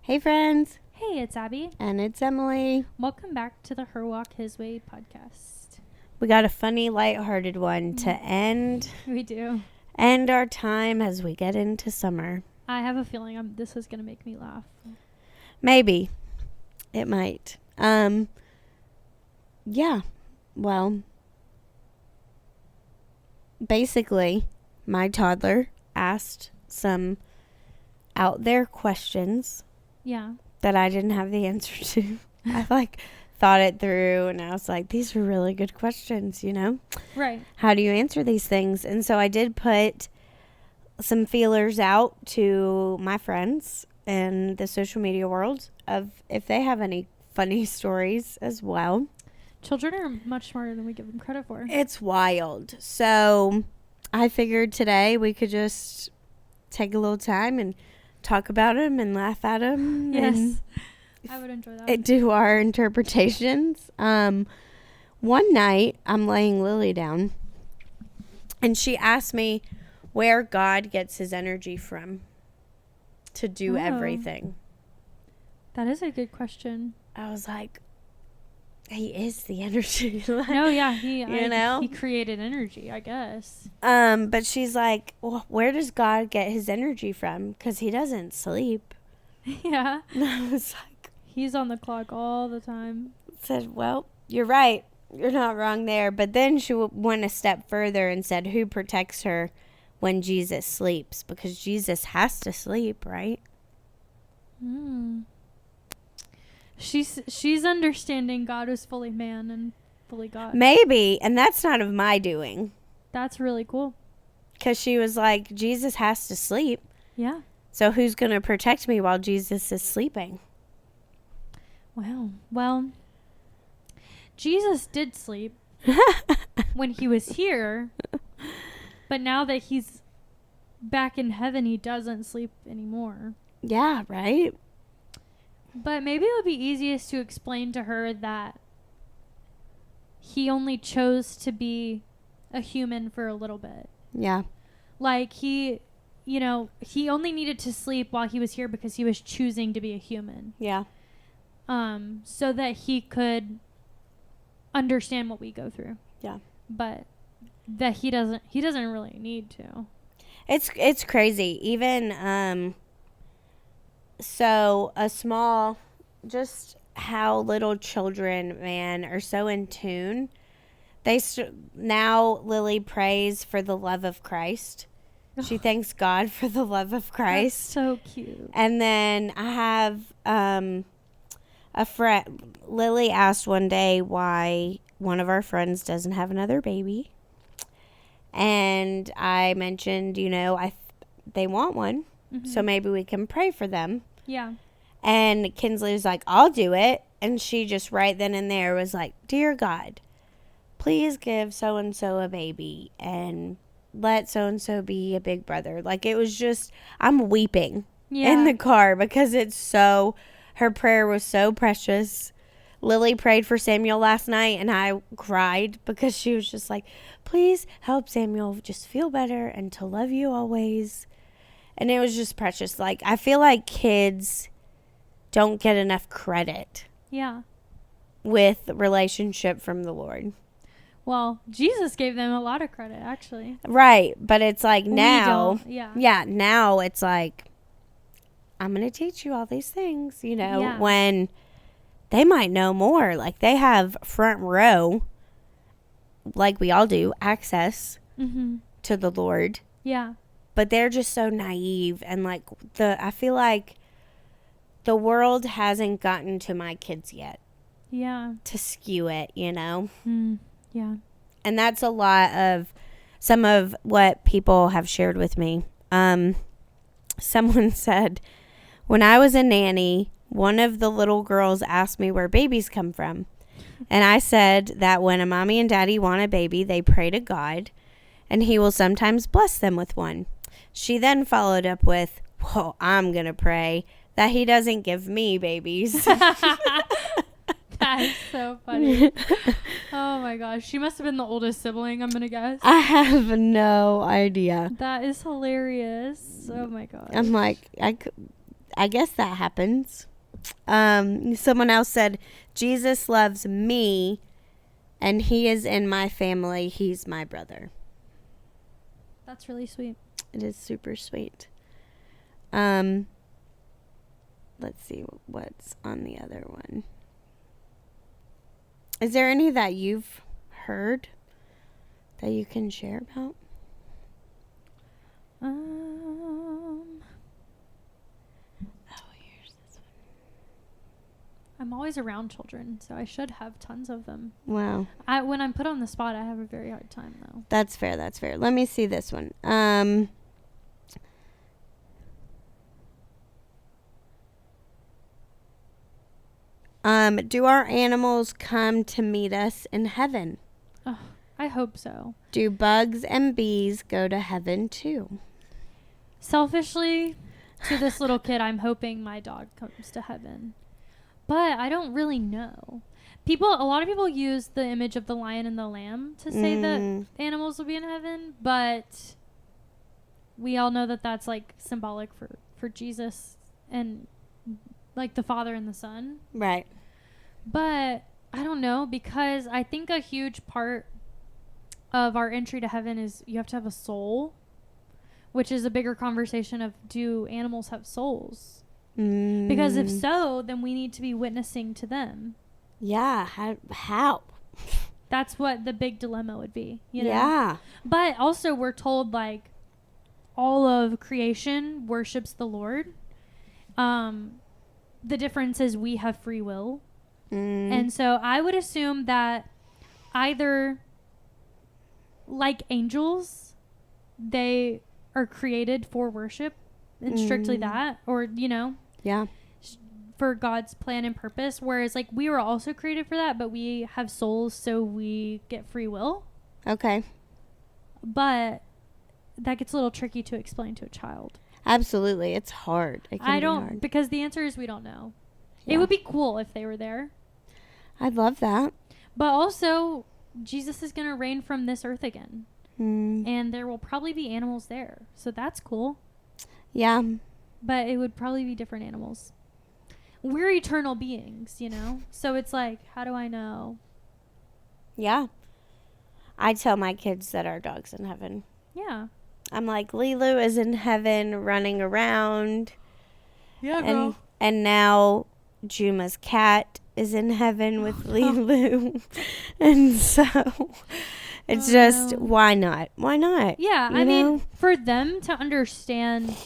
Hey friends, Hey, it's Abby. and it's Emily. Welcome back to the Her Walk His Way podcast. We got a funny, lighthearted one to end We do. our time as we get into summer. I have a feeling this is going to make me laugh. Maybe. It might. Yeah. Well, basically, my toddler asked some out there questions Yeah. that I didn't have the answer to. I thought it through and I was like, these are really good questions, you know? Right. How do you answer these things? And so I did put some feelers out to my friends in the social media world of if they have any funny stories as well. Children are much smarter than we give them credit for. It's wild. So I figured today we could just take a little time and talk about them and laugh at them. Yes. I would enjoy that. And do our interpretations. One night I'm laying Lily down and she asked me where God gets his energy from to do everything. That is a good question. I was like, he is the energy. No, yeah, know? he created energy, I guess. But she's like, well, where does God get his energy from? Because he doesn't sleep. Yeah. And I was like, He's on the clock all the time. said, well, you're right. You're not wrong there. But then she went a step further and said, who protects her when Jesus sleeps? Because Jesus has to sleep, right? She's understanding God is fully man and fully God. Maybe. And that's not of my doing. That's really cool. Because she was like, Jesus has to sleep. Yeah. So who's going to protect me while Jesus is sleeping? Wow. Well, Jesus did sleep when he was here. But now that he's back in heaven, he doesn't sleep anymore. Yeah, right? But maybe it would be easiest to explain to her that he only chose to be a human for a little bit. Yeah. Like he only needed to sleep while he was here because he was choosing to be a human. Yeah. So that he could understand what we go through. Yeah. But that he doesn't really need to. It's crazy. Even so a small, just how little children, man, are so in tune. Now Lily prays for the love of Christ. She thanks God for the love of Christ. That's so cute. And then I have a friend. Lily asked one day why one of our friends doesn't have another baby. And I mentioned, they want one. Mm-hmm. So maybe we can pray for them. Yeah. And Kinsley was like, I'll do it. And she just right then and there was like, dear God, please give so-and-so a baby and let so-and-so be a big brother. Like it was just, I'm weeping in the car because her prayer was so precious. Lily prayed for Samuel last night and I cried because she was just like, please help Samuel just feel better and to love you always. And it was just precious. Like, I feel like kids don't get enough credit. Yeah. With relationship from the Lord. Well, Jesus gave them a lot of credit, actually. Right. But it's like now. Yeah. Yeah. Now it's like, I'm going to teach you all these things, when they might know more. Like, they have front row, like we all do, access to the Lord. Yeah. But they're just so naive. And like I feel like the world hasn't gotten to my kids yet. Yeah. To skew it, Yeah. And that's a lot of some of what people have shared with me. Someone said, when I was a nanny, one of the little girls asked me where babies come from. And I said that when a mommy and daddy want a baby, they pray to God, and he will sometimes bless them with one. She then followed up with, well, I'm going to pray that he doesn't give me babies. That is so funny. Oh my gosh. She must have been the oldest sibling, I'm going to guess. I have no idea. That is hilarious. Oh my gosh. I'm like, I guess that happens. Someone else said, Jesus loves me, and he is in my family. He's my brother. That's really sweet. It is super sweet. Let's see what's on the other one. Is there any that you've heard that you can share about? Oh, here's this one. I'm always around children, so I should have tons of them. Wow. When I'm put on the spot, I have a very hard time, though. That's fair. Let me see this one. Do our animals come to meet us in heaven? Oh, I hope so. Do bugs and bees go to heaven too? Selfishly, to this little kid, I'm hoping my dog comes to heaven. But I don't really know. A lot of people use the image of the lion and the lamb to say that animals will be in heaven, but we all know that that's like symbolic for Jesus and like the Father and the Son. Right. But I don't know, because I think a huge part of our entry to heaven is you have to have a soul, which is a bigger conversation of, do animals have souls? Because if so, then we need to be witnessing to them. Yeah. How? That's what the big dilemma would be. You know? Yeah. But also we're told like all of creation worships the Lord. The difference is we have free will. And so I would assume that either like angels, they are created for worship and strictly that, or, you know, Yeah. for God's plan and purpose. Whereas like we were also created for that, but we have souls, so we get free will. Okay. But that gets a little tricky to explain to a child. Absolutely. It's hard. It can be hard. Because the answer is we don't know. Yeah. It would be cool if they were there. I'd love that. But also, Jesus is going to reign from this earth again. And there will probably be animals there. So that's cool. Yeah. But it would probably be different animals. We're eternal beings, you know? So it's like, how do I know? Yeah. I tell my kids that our dog's in heaven. Yeah. I'm like, Lilu is in heaven running around. Yeah, girl. And now Juma's cat is in heaven with Lilu. And so it's why not? Why not? Yeah, I mean, for them to understand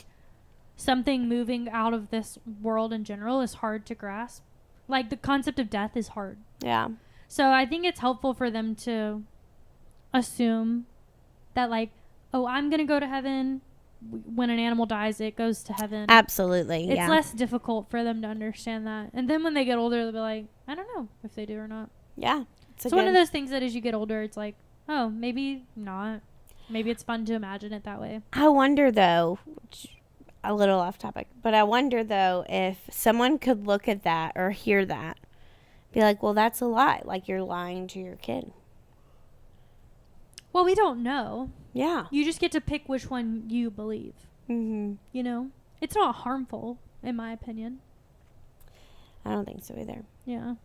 something moving out of this world in general is hard to grasp. Like, the concept of death is hard. Yeah. So I think it's helpful for them to assume that, like, oh, I'm going to go to heaven. When an animal dies, it goes to heaven. Absolutely. It's less difficult for them to understand that. And then when they get older, they'll be like, I don't know if they do or not. Yeah. It's one of those things that as you get older, it's like, oh, maybe not. Maybe it's fun to imagine it that way. I wonder, though, a little off topic, but I wonder, though, if someone could look at that or hear that, be like, well, that's a lie. Like, you're lying to your kid. Well, we don't know. Yeah. You just get to pick which one you believe. Mm-hmm. You know? It's not harmful, in my opinion. I don't think so either. Yeah.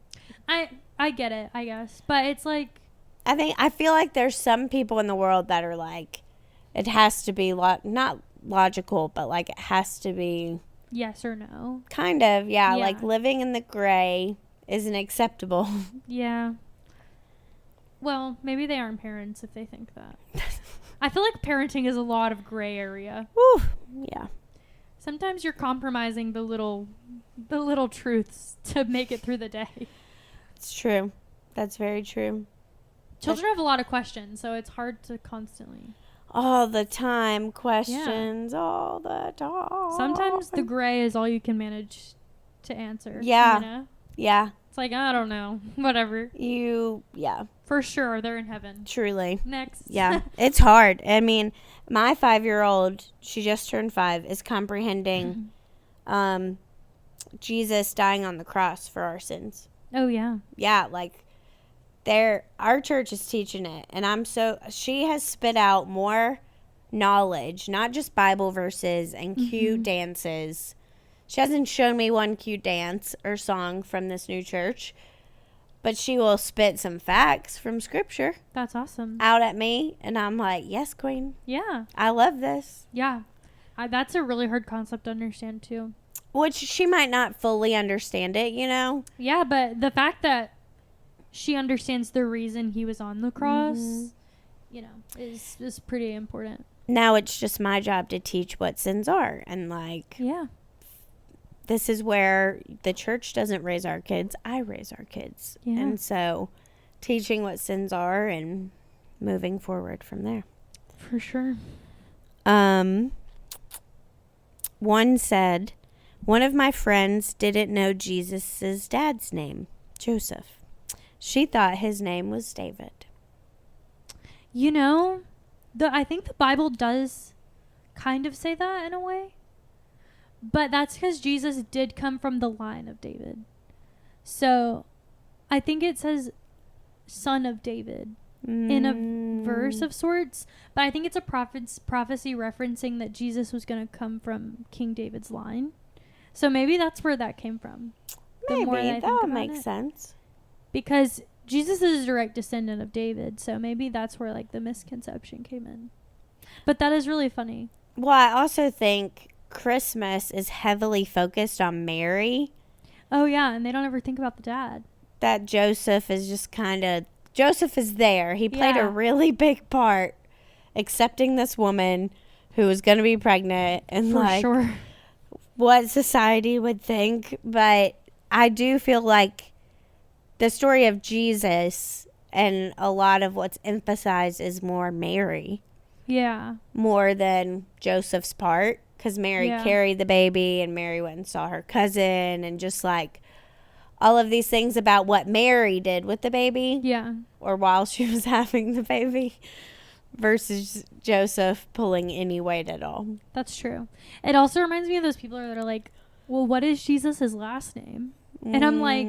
I get it, I guess. But it's like, I feel like there's some people in the world that are like, it has to be not logical, but like it has to be yes or no. Kind of, yeah. Like living in the gray isn't acceptable. Yeah. Well, maybe they aren't parents if they think that. I feel like parenting is a lot of gray area. Woo. Yeah. Sometimes you're compromising the little truths to make it through the day. It's true. That's very true. Children have a lot of questions, so it's hard to constantly. All the time. Questions all the time. Sometimes the gray is all you can manage to answer. Yeah. You know? Yeah. It's like, I don't know. Whatever. Yeah. For sure, they're in heaven. Truly. Next. Yeah. It's hard. I mean, my 5-year-old, she just turned 5, is comprehending Jesus dying on the cross for our sins. Oh, yeah. Yeah, like, our church is teaching it. And she has spit out more knowledge, not just Bible verses and cute dances. She hasn't shown me one cute dance or song from this new church, but she will spit some facts from scripture That's awesome. out at me, and I'm like, yes, queen, Yeah. I love this. Yeah. That's a really hard concept to understand, too. Which she might not fully understand it, you know? Yeah, but the fact that she understands the reason he was on the cross, you know, is pretty important. Now it's just my job to teach what sins are. And, like, Yeah. this is where the church doesn't raise our kids. I raise our kids. Yeah. And so teaching what sins are and moving forward from there. For sure. One said, one of my friends didn't know Jesus's dad's name, Joseph. She thought his name was David. You know, I think the Bible does kind of say that in a way. But that's because Jesus did come from the line of David. So I think it says son of David in a verse of sorts. But I think it's a prophecy referencing that Jesus was going to come from King David's line. So maybe that's where that came from. Maybe. That would make sense. Because Jesus is a direct descendant of David. So maybe that's where like the misconception came in. But that is really funny. Well, I also think Christmas is heavily focused on Mary. Oh, yeah. And they don't ever think about the dad. That Joseph is just kind of... Joseph is there. He played a Yeah. really big part accepting this woman who was going to be pregnant and For like sure. what society would think. But I do feel like the story of Jesus and a lot of what's emphasized is more Mary Yeah. more than Joseph's part, because Mary Yeah. carried the baby and Mary went and saw her cousin and just like all of these things about what Mary did with the baby Yeah. or while she was having the baby versus Joseph pulling any weight at all. That's true. It also reminds me of those people that are like, well, what is Jesus' last name? And I'm like,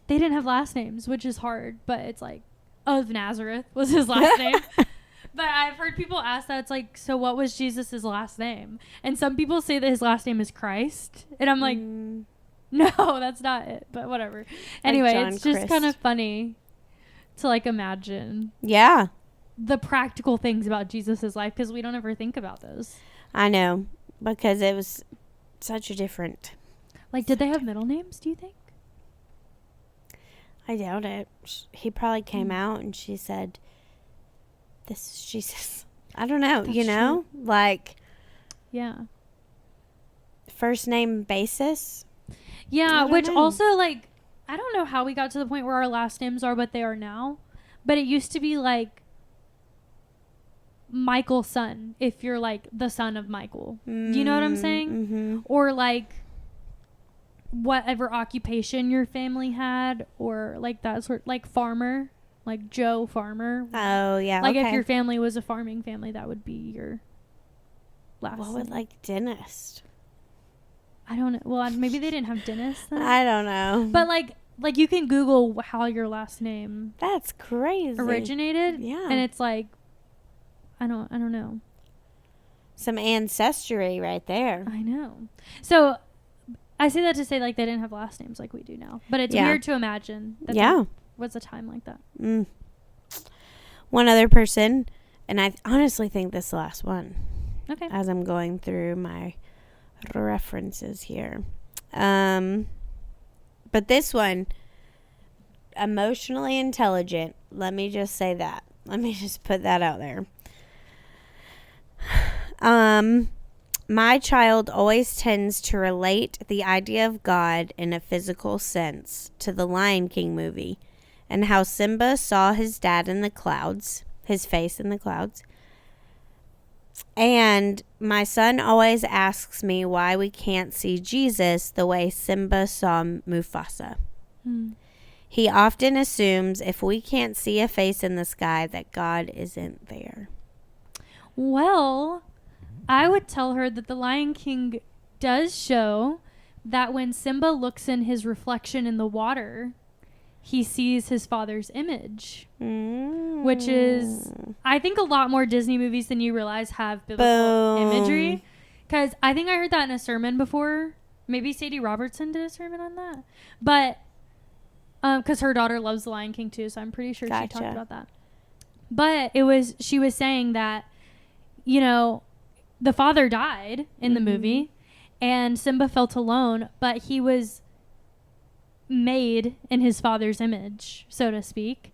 they didn't have last names, which is hard, but it's like, of Nazareth was his last name. But I've heard people ask that. It's like, so what was Jesus' last name? And some people say that his last name is Christ. And I'm like, no, that's not it. But whatever. Anyway, John it's just Christ. kind of funny to like imagine Yeah, the practical things about Jesus' life because we don't ever think about those. I know, because it was such a different... Like, did they have middle names, do you think? I doubt it. He probably came out and she said, this is Jesus. I don't know, That's you know? Like, Yeah. first name basis. Yeah, don't which know. also, like, I don't know how we got to the point where our last names are what they are now. But it used to be, like, Michael's son, if you're, like, the son of Michael. Do you know what I'm saying? Mm-hmm. Or, like, whatever occupation your family had. Or, like, that sort, like, farmer. Like, Joe Farmer. Oh, yeah. Like, okay. if your family was a farming family, that would be your last What name. would, like, dentist? I don't know. Well, maybe they didn't have dentists then. I don't know. But, like you can Google how your last name That's crazy. originated. Yeah. And it's like, I don't know. Some ancestry right there. I know. So I say that to say like they didn't have last names like we do now. But it's Yeah. weird to imagine that Yeah. there was a time like that. One other person, and I honestly think this last one, Okay. as I'm going through my references here. But this one, emotionally intelligent. Let me just say that. Let me just put that out there. My child always tends to relate the idea of God in a physical sense to the Lion King movie and how Simba saw his dad in the clouds, his face in the clouds. And my son always asks me why we can't see Jesus the way Simba saw Mufasa. He often assumes if we can't see a face in the sky that God isn't there. Well, I would tell her that the Lion King does show that when Simba looks in his reflection in the water, he sees his father's image. Which is, I think, a lot more Disney movies than you realize have biblical Boom. imagery. Because I think I heard that in a sermon before. Maybe Sadie Robertson did a sermon on that. But, because her daughter loves The Lion King too, so I'm pretty sure she talked about that. But she was saying that, you know, the father died in the movie, and Simba felt alone, but he was made in his father's image, so to speak.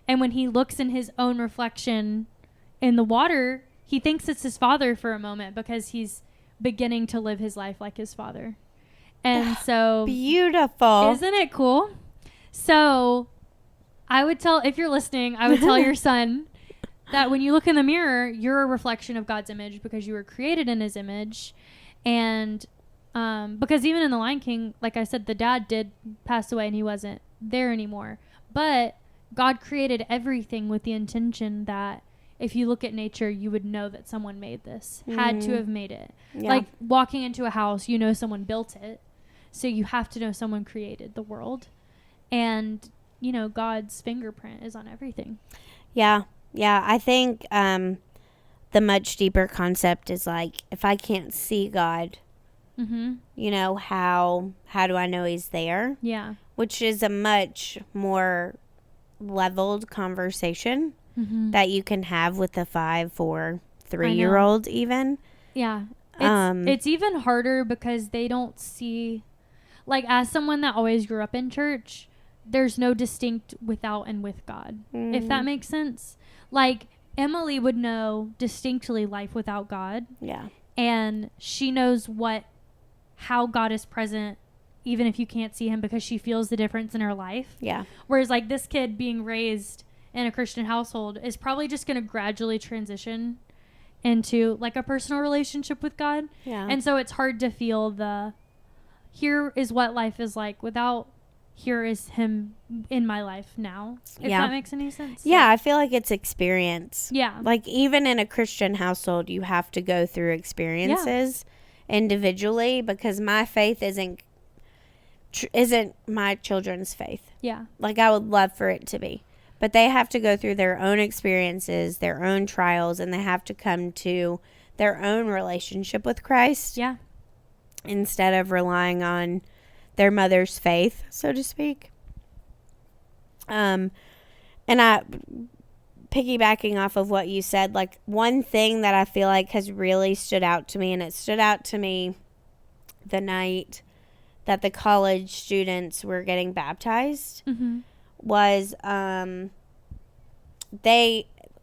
And when he looks in his own reflection in the water, he thinks it's his father for a moment because he's beginning to live his life like his father. And so beautiful. Isn't it cool? So I would tell, if you're listening, I would tell your son that when you look in the mirror, you're a reflection of God's image because you were created in his image. And because even in The Lion King, like I said, the dad did pass away and he wasn't there anymore. But God created everything with the intention that if you look at nature, you would know that someone made this, had to have made it. Yeah. Like walking into a house, you know someone built it. So you have to know someone created the world. And, you know, God's fingerprint is on everything. Yeah. Yeah. I think the much deeper concept is like, if I can't see God, you know, how do I know he's there? Yeah. Which is a much more leveled conversation that you can have with a 5 or 3-year-old even. Yeah. It's even harder because they don't see, like, as someone that always grew up in church, there's no distinct without and with God, if that makes sense. Like, Emily would know distinctly life without God. Yeah. And she knows how God is present even if you can't see him because she feels the difference in her life. Yeah. Whereas, like, this kid being raised in a Christian household is probably just going to gradually transition into, like, a personal relationship with God. Yeah. And so it's hard to feel here is what life is like without here is him in my life now. If that makes any sense. Yeah, I feel like it's experience. Yeah. Like, even in a Christian household, you have to go through experiences individually because my faith isn't my children's faith. Yeah. Like, I would love for it to be. But they have to go through their own experiences, their own trials, and they have to come to their own relationship with Christ. Yeah. Instead of relying on their mother's faith, so to speak. And piggybacking off of what you said, like, one thing that I feel like has really stood out to me, and it stood out to me the night that the college students were getting baptized, was a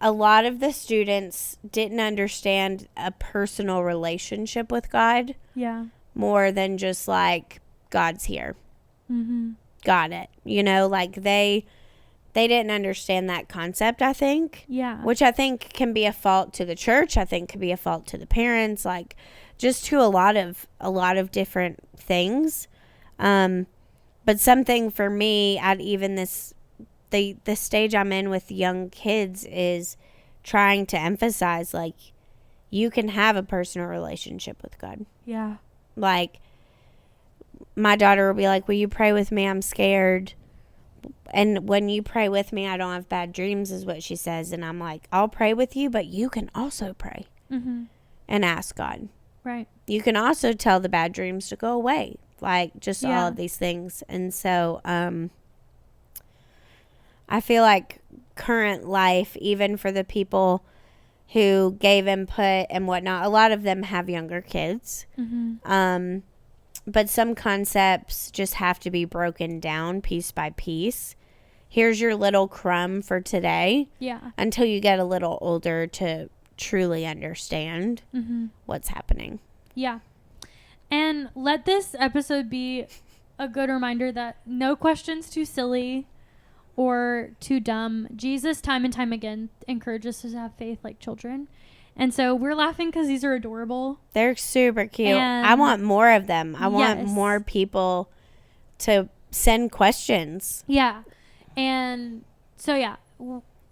lot of the students didn't understand a personal relationship with God. Yeah. More than just like, God's here. Got it. You know, like they didn't understand that concept, I think. Yeah. Which I think can be a fault to the church. I think could be a fault to the parents, like just to a lot of different things. But something for me at even the stage I'm in with young kids is trying to emphasize, like, you can have a personal relationship with God. Yeah. Like, my daughter will be like, will you pray with me? I'm scared. And when you pray with me, I don't have bad dreams, is what she says. And I'm like, I'll pray with you, but you can also pray and ask God. Right. You can also tell the bad dreams to go away. Like, just all of these things. And so, I feel like current life, even for the people who gave input and whatnot, a lot of them have younger kids. But some concepts just have to be broken down piece by piece. Here's your little crumb for today. Yeah. Until you get a little older to truly understand what's happening. Yeah. And let this episode be a good reminder that no question's too silly or too dumb. Jesus, time and time again, encourages us to have faith like children. And so we're laughing because these are adorable. They're super cute. I want more of them. I want more people to send questions. Yeah. And so, yeah,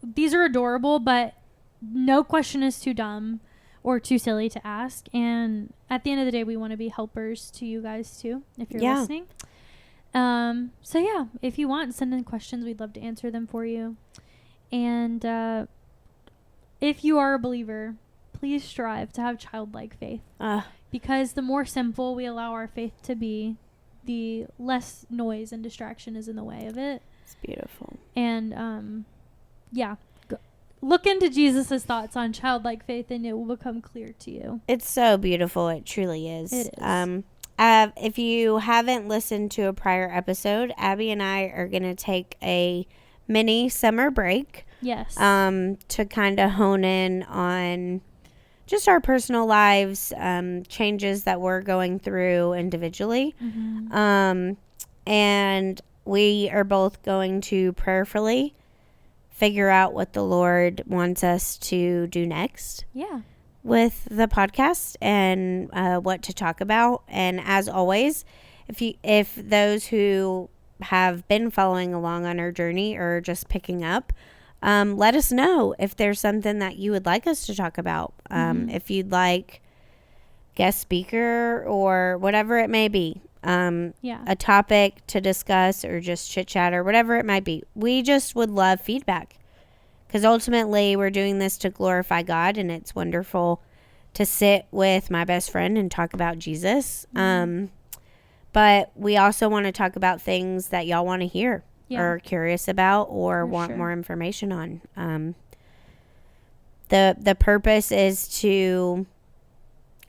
these are adorable, but no question is too dumb or too silly to ask. And at the end of the day, we want to be helpers to you guys too, if you're listening. So yeah, if you want, send in questions. We'd love to answer them for you. And if you are a believer, please strive to have childlike faith. because the more simple we allow our faith to be, the less noise and distraction is in the way of it. It's beautiful. And look into Jesus's thoughts on childlike faith, and it will become clear to you. It's so beautiful. It truly is. It is. If you haven't listened to a prior episode, Abby and I are going to take a mini summer break. Yes. To kind of hone in on just our personal lives, changes that we're going through individually. Mm-hmm. And we are both going to prayerfully figure out what the Lord wants us to do next. Yeah. With the podcast and what to talk about. And as always, if those who have been following along on our journey or just picking up, let us know if there's something that you would like us to talk about. If you'd like guest speaker or whatever it may be, a topic to discuss or just chit chat or whatever it might be. We just would love feedback, because ultimately we're doing this to glorify God, and it's wonderful to sit with my best friend and talk about Jesus. But we also want to talk about things that y'all want to hear or curious about or want more information on. The purpose is to,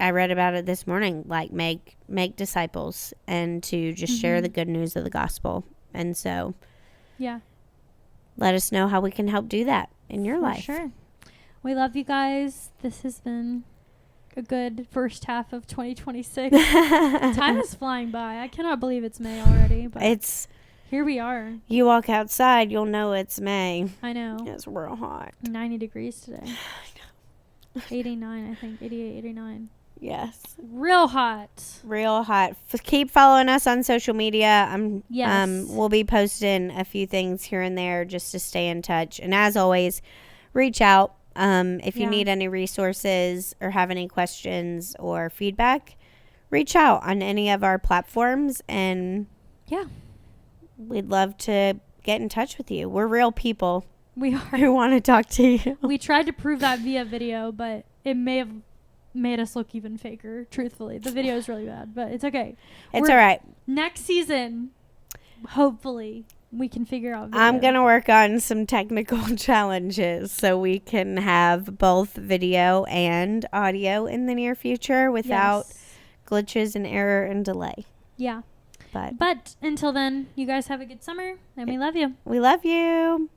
I read about it this morning, like make disciples and to just share the good news of the gospel. And so let us know how we can help do that in your life. Sure. We love you guys. This has been a good first half of 2026. Time is flying by. I cannot believe it's May already, but here we are. You walk outside, you'll know it's May. I know. It's real hot. 90 degrees today. I know. 89, I think. 88, 89. Yes. Real hot. Real hot. Keep following us on social media. Yes. We'll be posting a few things here and there just to stay in touch. And as always, reach out. If you need any resources or have any questions or feedback, reach out on any of our platforms, and we'd love to get in touch with you. We're real people. We are. Who want to talk to you. We tried to prove that via video, but it may have made us look even faker, truthfully. The video is really bad, but it's okay. It's all right. Next season, hopefully, we can figure out video. I'm going to work on some technical challenges so we can have both video and audio in the near future without glitches and error and delay. Yeah. But until then, you guys have a good summer, and we love you. We love you.